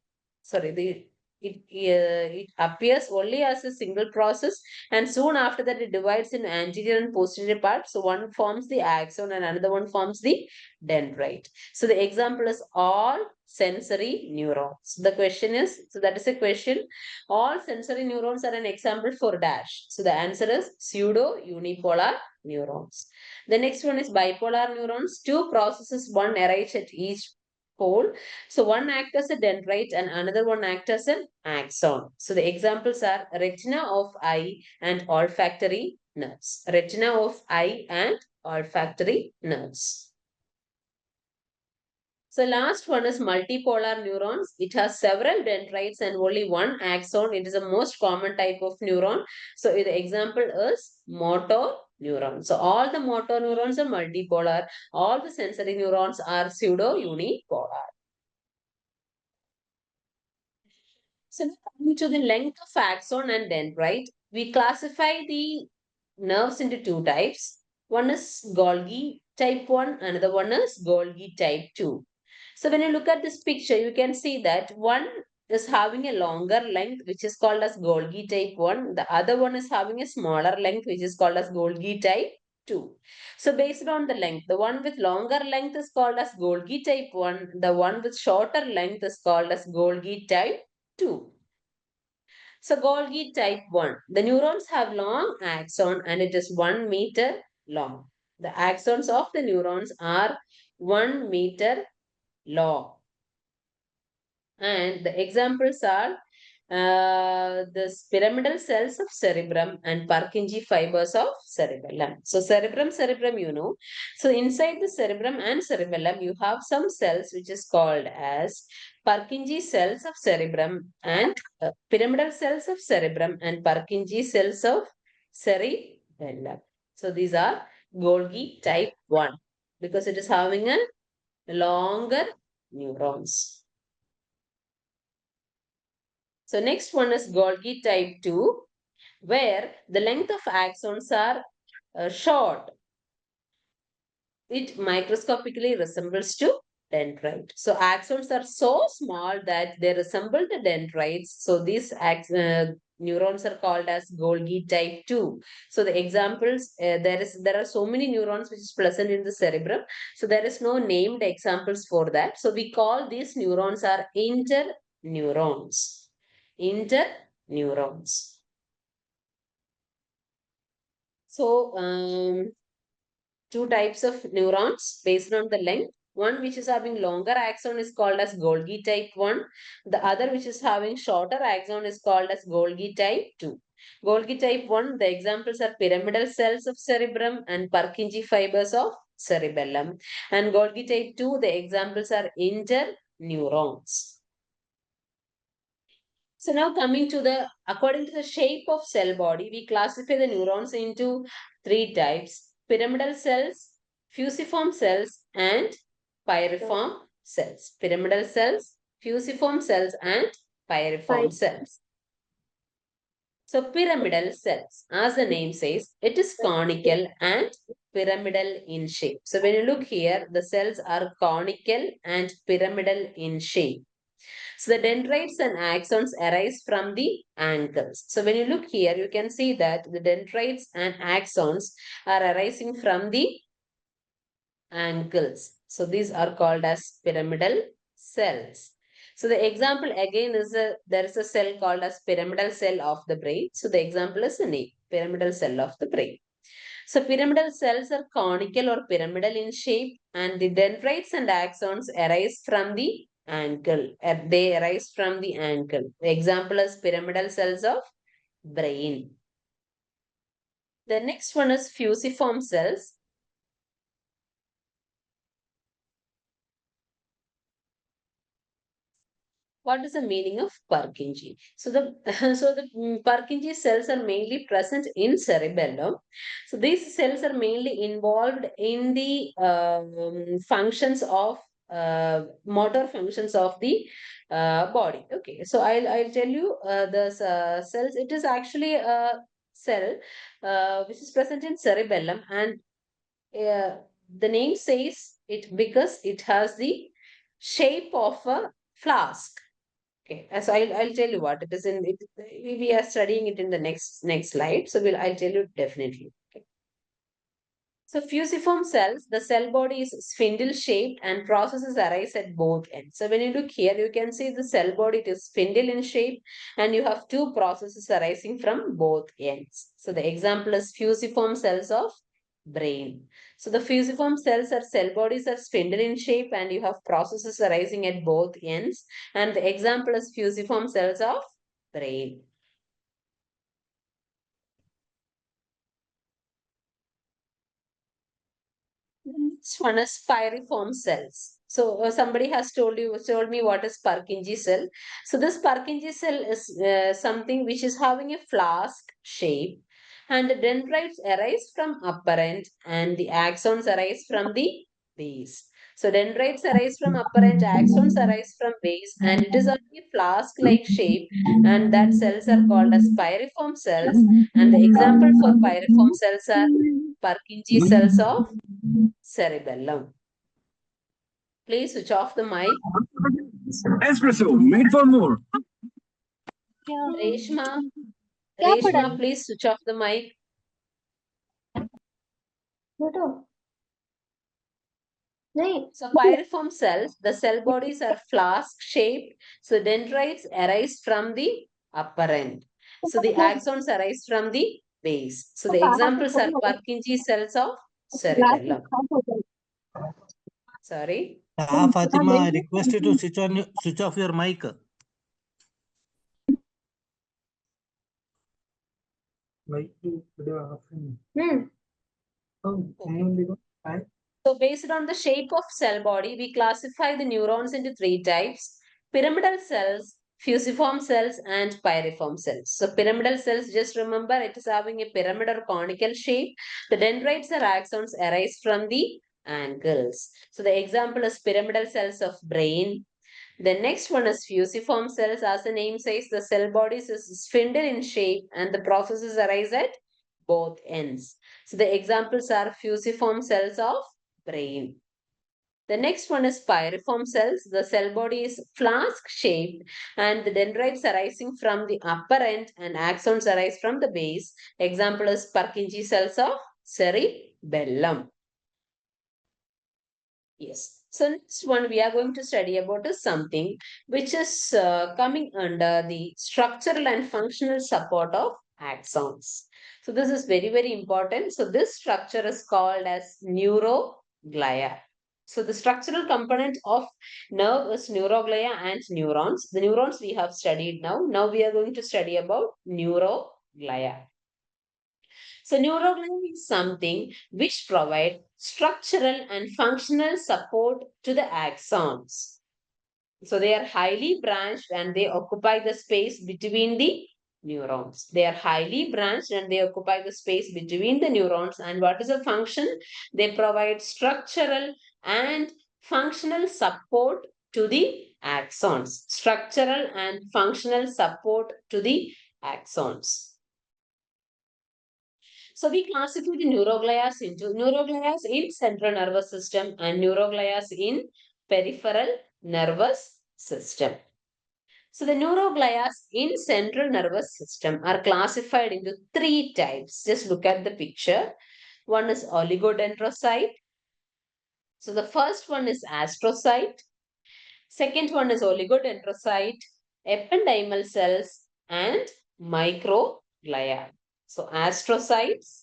Sorry, it appears only as a single process, and soon after that it divides in anterior and posterior parts. So one forms the axon and another one forms the dendrite. So the example is all sensory neurons. The question is, so that is a question. All sensory neurons are an example for dash. So the answer is pseudo unipolar neurons. The next one is bipolar neurons. Two processes, one arise at each pole. So one acts as a dendrite and another one acts as an axon. So the examples are retina of eye and olfactory nerves. Retina of eye and olfactory nerves. So last one is multipolar neurons. It has several dendrites and only one axon. It is the most common type of neuron. So the example is motor neuron. So all the motor neurons are multipolar. All the sensory neurons are pseudo unipolar. So now coming to the length of axon and dendrite, we classify the nerves into two types. One is Golgi type 1, another one is Golgi type 2. So when you look at this picture, you can see that one is having a longer length, which is called as Golgi type 1. The other one is having a smaller length, which is called as Golgi type 2. So based on the length, the one with longer length is called as Golgi type 1. The one with shorter length is called as Golgi type 2. So Golgi type 1. The neurons have long axon and it is 1 meter long. The axons of the neurons are 1 meter long. And the examples are the pyramidal cells of cerebrum and Purkinje fibers of cerebellum. So cerebrum, you know. So inside the cerebrum and cerebellum, you have some cells which is called as Purkinje cells of cerebrum and pyramidal cells of cerebrum and Purkinje cells of cerebellum. So these are Golgi type 1 because it is having a longer neurons. So next one is Golgi type 2, where the length of axons are short. It microscopically resembles to dendrite. So axons are so small that they resemble the dendrites. So these neurons are called as Golgi type 2. So the examples, there are so many neurons which is present in the cerebrum. So there is no named examples for that. So we call these neurons are interneurons. Interneurons. So, two types of neurons based on the length. One which is having longer axon is called as Golgi type 1. The other which is having shorter axon is called as Golgi type 2. Golgi type 1, the examples are pyramidal cells of cerebrum and Purkinje fibers of cerebellum. And Golgi type 2, the examples are interneurons. So now coming to according to the shape of cell body, we classify the neurons into three types: pyramidal cells, fusiform cells, and pyriform cells. Pyramidal cells, fusiform cells, and pyriform cells. So pyramidal cells, as the name says, it is conical and pyramidal in shape. So when you look here, the cells are conical and pyramidal in shape. So the dendrites and axons arise from the ankles. So when you look here, you can see that the dendrites and axons are arising from the ankles. So these are called as pyramidal cells. So the example again is there is a cell called as pyramidal cell of the brain. So the example is the name, pyramidal cell of the brain. So pyramidal cells are conical or pyramidal in shape, and the dendrites and axons arise from the ankle. They arise from the ankle. The example is pyramidal cells of brain. The next one is fusiform cells. What is the meaning of Purkinje? So the Purkinje cells are mainly present in cerebellum. So these cells are mainly involved in the functions of motor functions of the body. Okay, so I'll tell you the cells. It is actually a cell which is present in cerebellum, and the name says it because it has the shape of a flask. Okay, so I'll tell you what it is in it. We are studying it in the next slide. So I'll tell you definitely. Okay. So fusiform cells, the cell body is spindle shaped and processes arise at both ends. So when you look here, you can see the cell body, it is spindle in shape, and you have two processes arising from both ends. So the example is fusiform cells of brain. So the fusiform cells or cell bodies are spindle in shape, and you have processes arising at both ends. And the example is fusiform cells of brain. Next one is pyriform cells. So somebody has told me what is Purkinje cell. So this Purkinje cell is something which is having a flask shape, and the dendrites arise from upper end, and the axons arise from the base. So dendrites arise from upper end, axons arise from base, and it is having a flask-like shape, and that cells are called as pyriform cells. And the example for pyriform cells are Purkinje cells of cerebellum. Please switch off the mic. Espresso, made for more. Reshma, क्या पढ़ा Reshma, please switch off the mic. बेटा नहीं So pyriform cells, the cell bodies are flask shaped. So dendrites arise from the upper end. So the axons arise from the base. So the examples are Purkinje cells of cerebellum. Sorry. Fatima, I request you to switch off your mic. So based on the shape of cell body, we classify the neurons into three types: pyramidal cells, fusiform cells, and pyriform cells. So pyramidal cells, just remember, it is having a pyramid or conical shape. The dendrites or axons arise from the ankles. So the example is pyramidal cells of brain. The next one is fusiform cells. As the name says, the cell bodies is spindle in shape, and the processes arise at both ends. So the examples are fusiform cells of brain. The next one is pyriform cells. The cell body is flask shaped, and the dendrites arising from the upper end and axons arise from the base. Example is Purkinje cells of cerebellum. Yes. So next one we are going to study about is something which is coming under the structural and functional support of axons. So this is very, very important. So this structure is called as neuroglia. So the structural component of nerve is neuroglia and neurons. The neurons we have studied now. Now we are going to study about neuroglia. So neuroglia is something which provide structural and functional support to the axons. So they are highly branched and they occupy the space between the neurons. They are highly branched and they occupy the space between the neurons. And what is the function? They provide structural and functional support to the axons. Structural and functional support to the axons. So we classify the neuroglias into neuroglias in central nervous system and neuroglias in peripheral nervous system. So the neuroglias in central nervous system are classified into three types. Just look at the picture. One is oligodendrocyte. So the first one is astrocyte. Second one is oligodendrocyte, ependymal cells, and microglia. So astrocytes,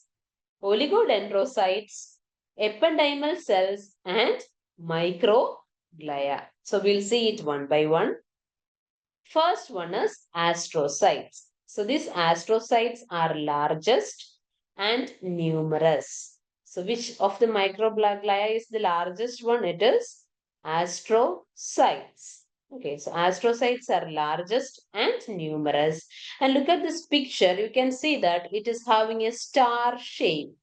oligodendrocytes, ependymal cells, and microglia. So we'll see it one by one. First one is astrocytes. So these astrocytes are largest and numerous. So which of the microglia is the largest one? It is astrocytes. Okay, so astrocytes are largest and numerous. And look at this picture, you can see that it is having a star shape.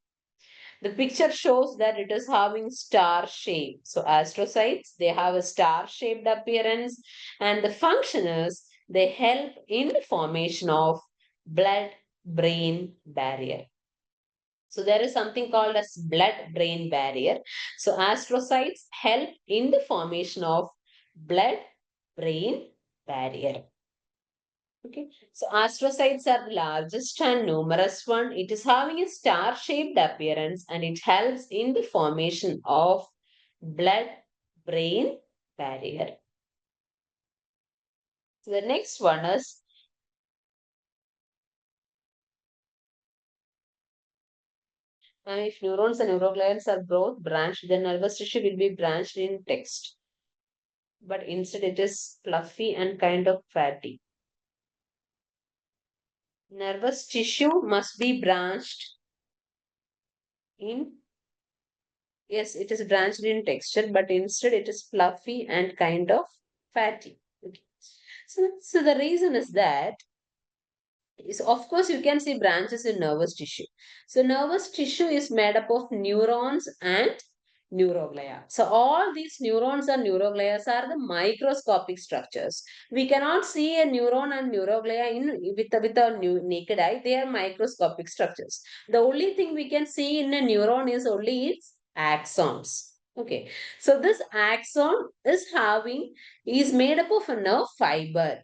The picture shows that it is having star shape. So astrocytes, they have a star-shaped appearance, and the function is they help in the formation of blood-brain barrier. So there is something called as blood-brain barrier. So astrocytes help in the formation of blood-brain barrier. Okay, so astrocytes are the largest and numerous one. It is having a star-shaped appearance and it helps in the formation of blood-brain barrier. So the next one is if neurons and neuroglians are both branched, then nervous tissue will be branched in text. But instead it is fluffy and kind of fatty. Nervous tissue must be branched in, yes, it is branched in texture, but instead it is fluffy and kind of fatty. Okay. So the reason is that is, of course, you can see branches in nervous tissue. So nervous tissue is made up of neurons and neuroglia. So all these neurons and neuroglia are the microscopic structures. We cannot see a neuron and neuroglia with our naked eye. They are microscopic structures. The only thing we can see in a neuron is only its axons. Okay. So this axon is made up of a nerve fiber.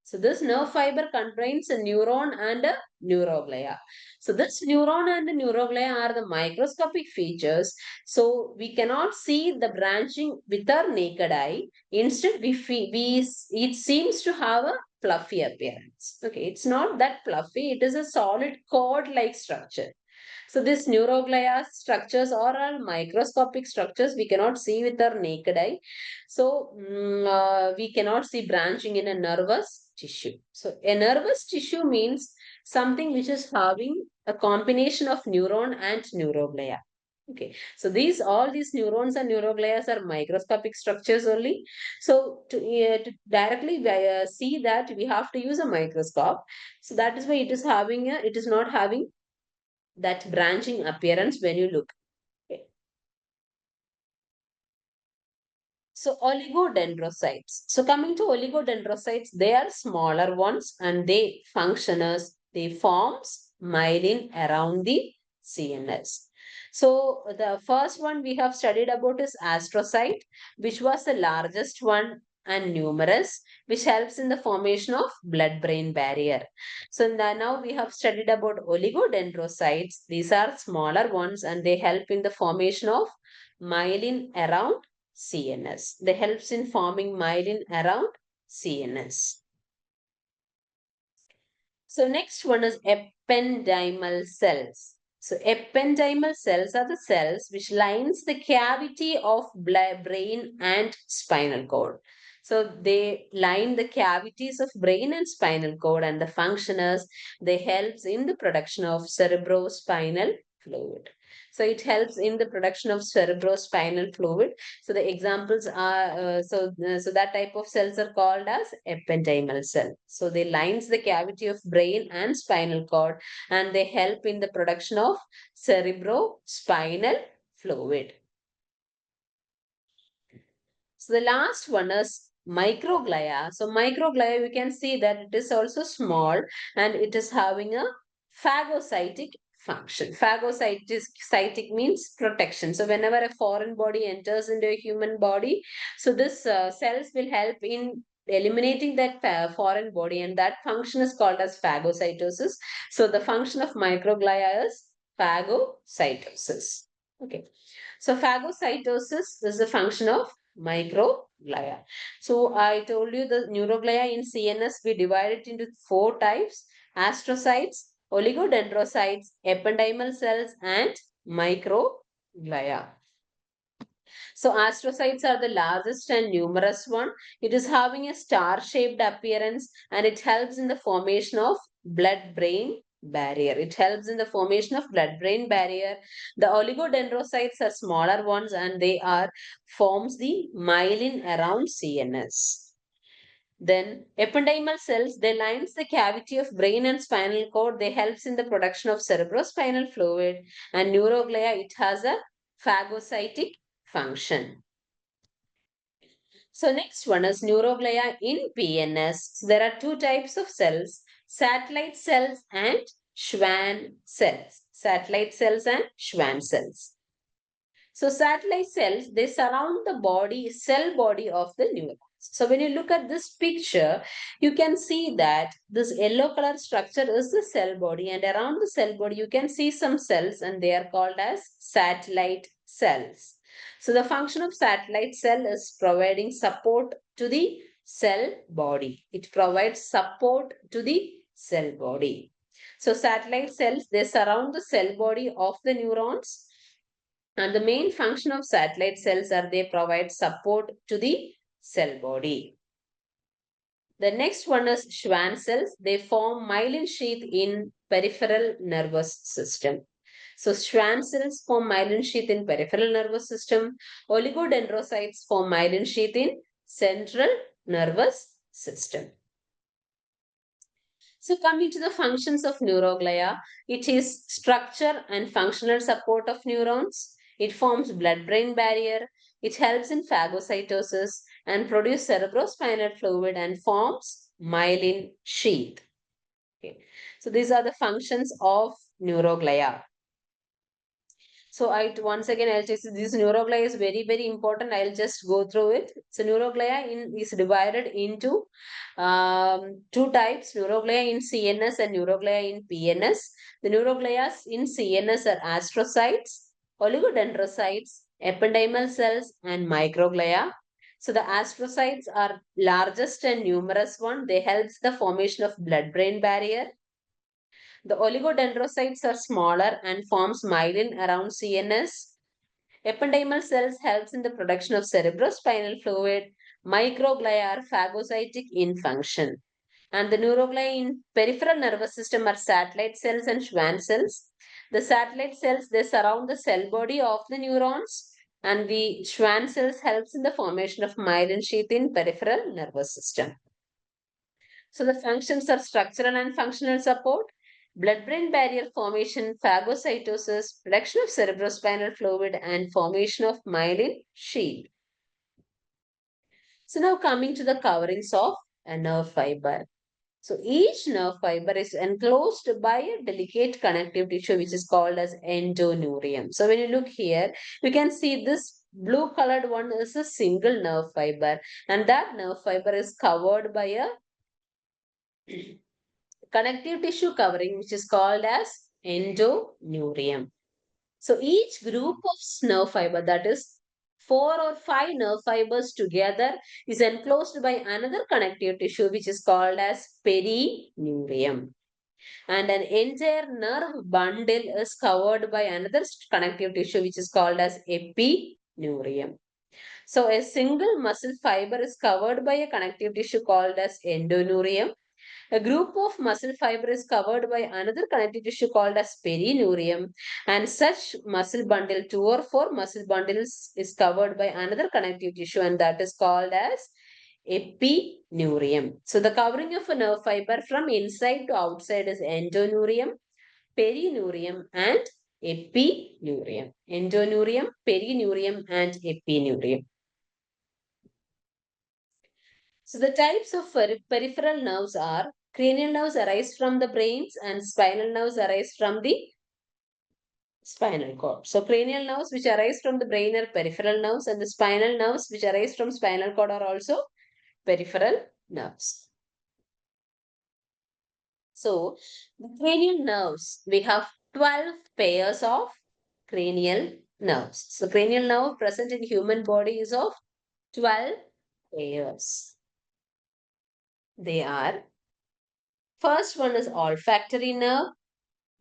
So this nerve fiber contains a neuron and a neuroglia. So this neuron and the neuroglia are the microscopic features. So we cannot see the branching with our naked eye. Instead, it seems to have a fluffy appearance. Okay, it's not that fluffy. It is a solid cord-like structure. So these neuroglia structures are all microscopic structures we cannot see with our naked eye. So we cannot see branching in a nervous tissue. So a nervous tissue means something which is having a combination of neuron and neuroglia. Okay, so all these neurons and neuroglia are microscopic structures only. So to directly see that, we have to use a microscope. So that is why it is not having that branching appearance when you look. Okay. So oligodendrocytes. So coming to oligodendrocytes, they are smaller ones and they forms myelin around the CNS. So the first one we have studied about is astrocyte, which was the largest one and numerous, which helps in the formation of blood-brain barrier. So now we have studied about oligodendrocytes. These are smaller ones and they help in the formation of myelin around CNS. They helps in forming myelin around CNS. So next one is ependymal cells. So ependymal cells are the cells which lines the cavity of brain and spinal cord. So they line the cavities of brain and spinal cord, and the function is they helps in the production of cerebrospinal fluid. So it helps in the production of cerebrospinal fluid. So the examples are so that type of cells are called as ependymal cell. So they lines the cavity of brain and spinal cord, and they help in the production of cerebrospinal fluid. So the last one is microglia. So microglia, we can see that it is also small and it is having a phagocytic function. Phagocytic means protection. So whenever a foreign body enters into a human body, so this cells will help in eliminating that foreign body, and that function is called as phagocytosis. So the function of microglia is phagocytosis. Okay. So phagocytosis is the function of microglia. So I told you the neuroglia in CNS, we divide it into 4 types: astrocytes, oligodendrocytes, ependymal cells, and microglia. So astrocytes are the largest and numerous one. It is having a star-shaped appearance, and it helps in the formation of blood-brain barrier. It helps in the formation of blood-brain barrier. The oligodendrocytes are smaller ones, and they are forms the myelin around CNS. Then ependymal cells, they lines the cavity of brain and spinal cord. They helps in the production of cerebrospinal fluid. And neuroglia, it has a phagocytic function. So next one is neuroglia in PNS. So there are 2 types of cells: satellite cells and Schwann cells. Satellite cells and Schwann cells. So satellite cells, they surround the cell body of the neuron. So when you look at this picture, you can see that this yellow color structure is the cell body, and around the cell body you can see some cells, and they are called as satellite cells. So the function of satellite cell is providing support to the cell body. It provides support to the cell body. So satellite cells, they surround the cell body of the neurons, and the main function of satellite cells are they provide support to the cell body. The next one is Schwann cells. They form myelin sheath in peripheral nervous system. So Schwann cells form myelin sheath in peripheral nervous system. Oligodendrocytes form myelin sheath in central nervous system. So coming to the functions of neuroglia, it is structure and functional support of neurons. It forms blood-brain barrier. It helps in phagocytosis and produce cerebrospinal fluid and forms myelin sheath. Okay. So these are the functions of neuroglia. So once again I'll tell you this neuroglia is very important. I'll just go through it. So neuroglia is divided into 2 types: neuroglia in CNS and neuroglia in PNS. The neuroglia in CNS are astrocytes, oligodendrocytes, ependymal cells, and microglia. So the astrocytes are largest and numerous one. They help the formation of blood-brain barrier. The oligodendrocytes are smaller and forms myelin around CNS. Ependymal cells helps in the production of cerebrospinal fluid. Microglia are phagocytic in function. And the neuroglia in peripheral nervous system are satellite cells and Schwann cells. The satellite cells, they surround the cell body of the neurons, and the Schwann cells helps in the formation of myelin sheath in peripheral nervous system. So the functions are structural and functional support, blood-brain barrier formation, phagocytosis, production of cerebrospinal fluid, and formation of myelin sheath. So now coming to the coverings of a nerve fiber. So each nerve fiber is enclosed by a delicate connective tissue which is called as endoneurium. So when you look here, you can see this blue colored one is a single nerve fiber, and that nerve fiber is covered by a connective tissue covering which is called as endoneurium. So each group of nerve fiber, that is 4 or 5 nerve fibers together is enclosed by another connective tissue which is called as perineurium. And an entire nerve bundle is covered by another connective tissue which is called as epineurium. So a single muscle fiber is covered by a connective tissue called as endoneurium. A group of muscle fiber is covered by another connective tissue called as perineurium, and such muscle bundle, 2 or 4 muscle bundles, is covered by another connective tissue, and that is called as epineurium. So the covering of a nerve fiber from inside to outside is endoneurium, perineurium, and epineurium. Endoneurium, perineurium, and epineurium. So the types of peripheral nerves are: cranial nerves arise from the brains and spinal nerves arise from the spinal cord. So cranial nerves which arise from the brain are peripheral nerves, and the spinal nerves which arise from spinal cord are also peripheral nerves. So the cranial nerves, we have 12 pairs of cranial nerves. So cranial nerve present in human body is of 12 pairs. They are, first one is olfactory nerve.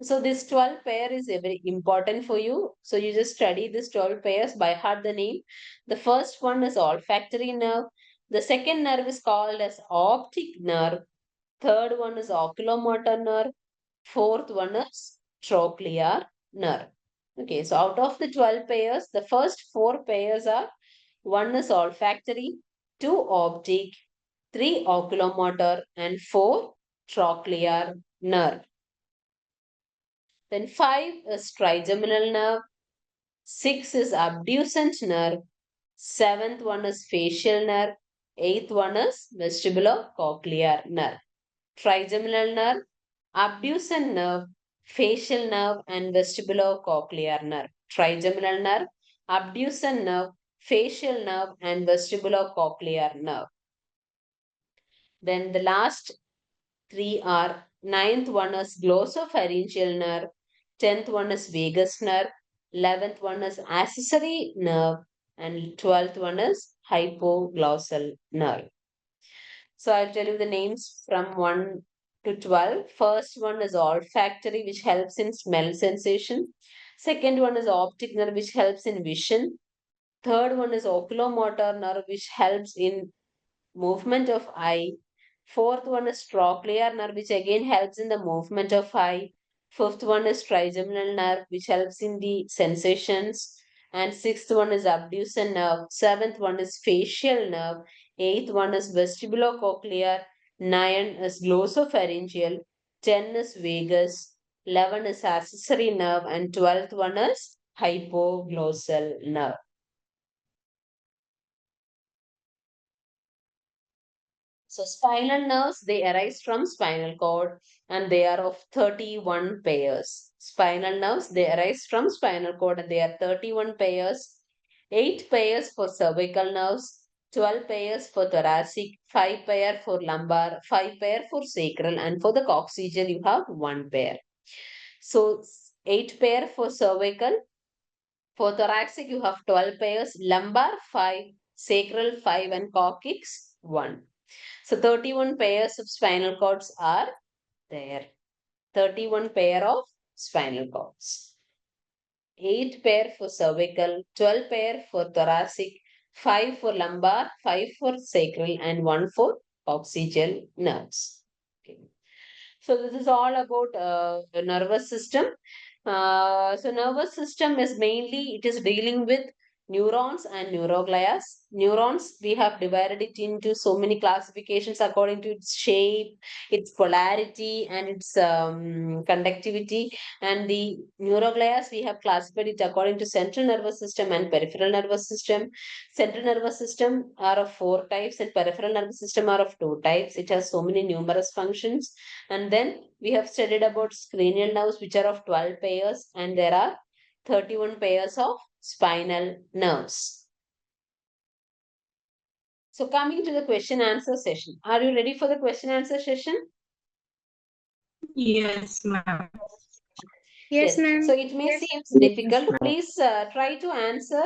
So this 12 pair is very important for you. So you just study this 12 pairs, by heart the name. The first one is olfactory nerve. The second nerve is called as optic nerve. Third one is oculomotor nerve. Fourth one is trochlear nerve. Okay, so out of the 12 pairs, the first 4 pairs are: one is olfactory, 2 optic, 3 oculomotor, and 4 trochlear nerve. Then 5 is trigeminal nerve, 6 is abducent nerve, 7th one is facial nerve, 8th one is vestibulocochlear nerve. Trigeminal nerve, abducent nerve, facial nerve, and vestibulocochlear nerve. Trigeminal nerve, abducent nerve, facial nerve, and vestibulocochlear nerve. Then the last 3 are: 9th one is glossopharyngeal nerve, 10th one is vagus nerve, 11th one is accessory nerve, and 12th one is hypoglossal nerve. So I'll tell you the names from 1 to 12. First one is olfactory, which helps in smell sensation. Second one is optic nerve, which helps in vision. Third one is oculomotor nerve, which helps in movement of eye. Fourth one is trochlear nerve, which again helps in the movement of eye. Fifth one is trigeminal nerve, which helps in the sensations. And sixth one is abducent nerve. Seventh one is facial nerve. Eighth one is vestibulocochlear. 9 is glossopharyngeal. 10 is vagus. 11 is accessory nerve. And 12th one is hypoglossal nerve. So spinal nerves, they arise from spinal cord and they are of 31 pairs. Spinal nerves, they arise from spinal cord and they are 31 pairs. 8 pairs for cervical nerves, 12 pairs for thoracic, 5 pair for lumbar, 5 pair for sacral, and for the coccygeal you have 1 pair. So 8 pair for cervical, for thoracic you have 12 pairs, lumbar 5, sacral 5, and coccyx 1. So 31 pairs of spinal cords are there. 31 pair of spinal cords. 8 pair for cervical, 12 pair for thoracic, 5 for lumbar, 5 for sacral, and 1 for coccygeal nerves. Okay. So this is all about the nervous system. So nervous system is mainly, it is dealing with neurons and neuroglias. Neurons, we have divided it into so many classifications according to its shape, its polarity, and its conductivity. And the neuroglias, we have classified it according to central nervous system and peripheral nervous system. Central nervous system are of 4 types and peripheral nervous system are of 2 types. It has so many numerous functions. And then we have studied about cranial nerves, which are of 12 pairs, and there are 31 pairs of spinal nerves. So coming to the question answer session. Are you ready for the question answer session? Yes, ma'am. Yes, ma'am. So it may seem difficult. Please try to answer.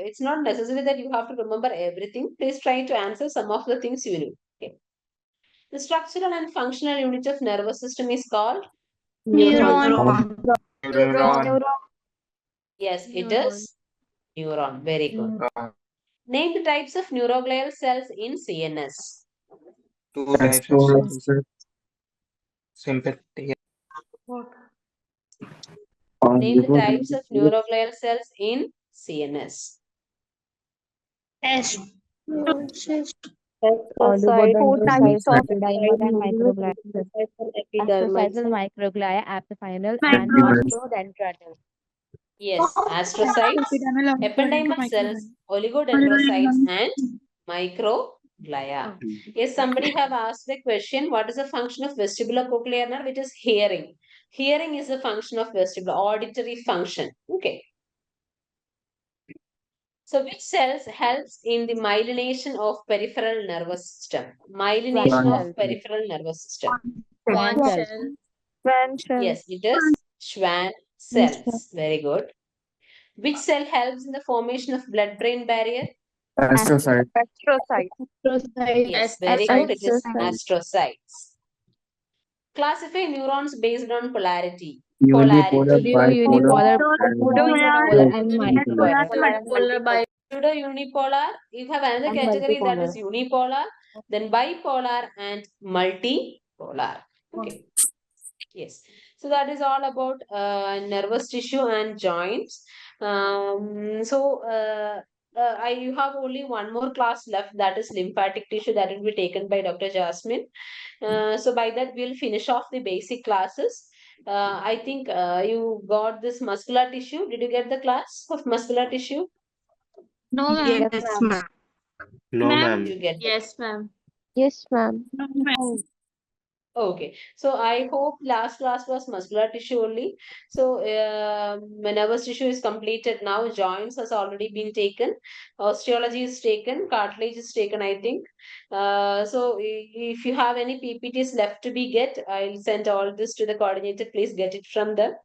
It's not necessary that you have to remember everything. Please try to answer some of the things you know. Okay. The structural and functional unit of nervous system is called. Neuron. Neuron. Yes, it is neuron. Very good. Name the types of neuroglial cells in CNS. Two types of sympathetic. Name the types of neuroglial cells in CNS. S. Oligodendrocytes, of epidimer, and microglia, astrocytes, microglia, apifinal, and astrodendrites. Yes, astrocytes, ependymal cells, oligodendrocytes, and microglia. Yes, somebody have asked the question, what is the function of vestibular cochlear nerve? It is hearing. Hearing is the function of vestibular, auditory function. Okay. So which cells helps in the myelination of peripheral nervous system? Myelination of peripheral nervous system. Schwann cells. Yes, it is Schwann cells. Very good. Which cell helps in the formation of blood-brain barrier? Astrocyte. Yes, very good. It is astrocytes. Classify neurons based on polarity. Unipolar, Unipolar, bipolar, and multipolar. Pseudo-unipolar. You have another And category that is multipolar. unipolar, then bipolar and multipolar. Okay. Yes. So that is all about nervous tissue and joints. You have only one more class left, that is lymphatic tissue, that will be taken by Dr. Jasmine. So by that we'll finish off the basic classes. I think you got this muscular tissue. Did you get the class of muscular tissue? No, ma'am. Yes, ma'am. No, ma'am. You get Yes, ma'am. Yes, ma'am. Okay, so I hope last class was muscular tissue only. So nervous tissue is completed now. Joints has already been taken. Osteology is taken. Cartilage is taken, I think. If you have any PPTs left to be get, I'll send all this to the coordinator. Please get it from them.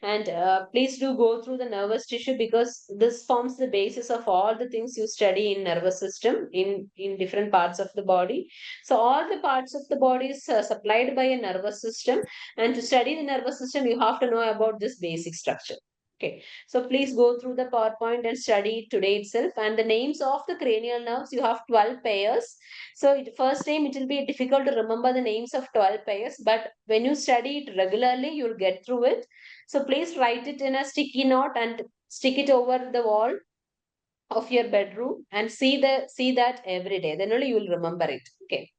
And please do go through the nervous tissue, because this forms the basis of all the things you study in nervous system in different parts of the body. So all the parts of the body is supplied by a nervous system, and to study the nervous system you have to know about this basic structure. Okay, so please go through the PowerPoint and study it today itself. And the names of the cranial nerves, you have 12 pairs. So first time it will be difficult to remember the names of 12 pairs, but when you study it regularly, you'll get through it. So please write it in a sticky note and stick it over the wall of your bedroom and see that every day. Then only you will remember it. Okay.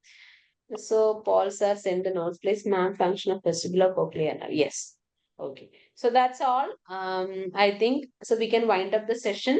So Paul sir send the notes, please, ma'am. Function of vestibular cochlear nerve. Yes. Okay. So that's all. I think so we can wind up the session.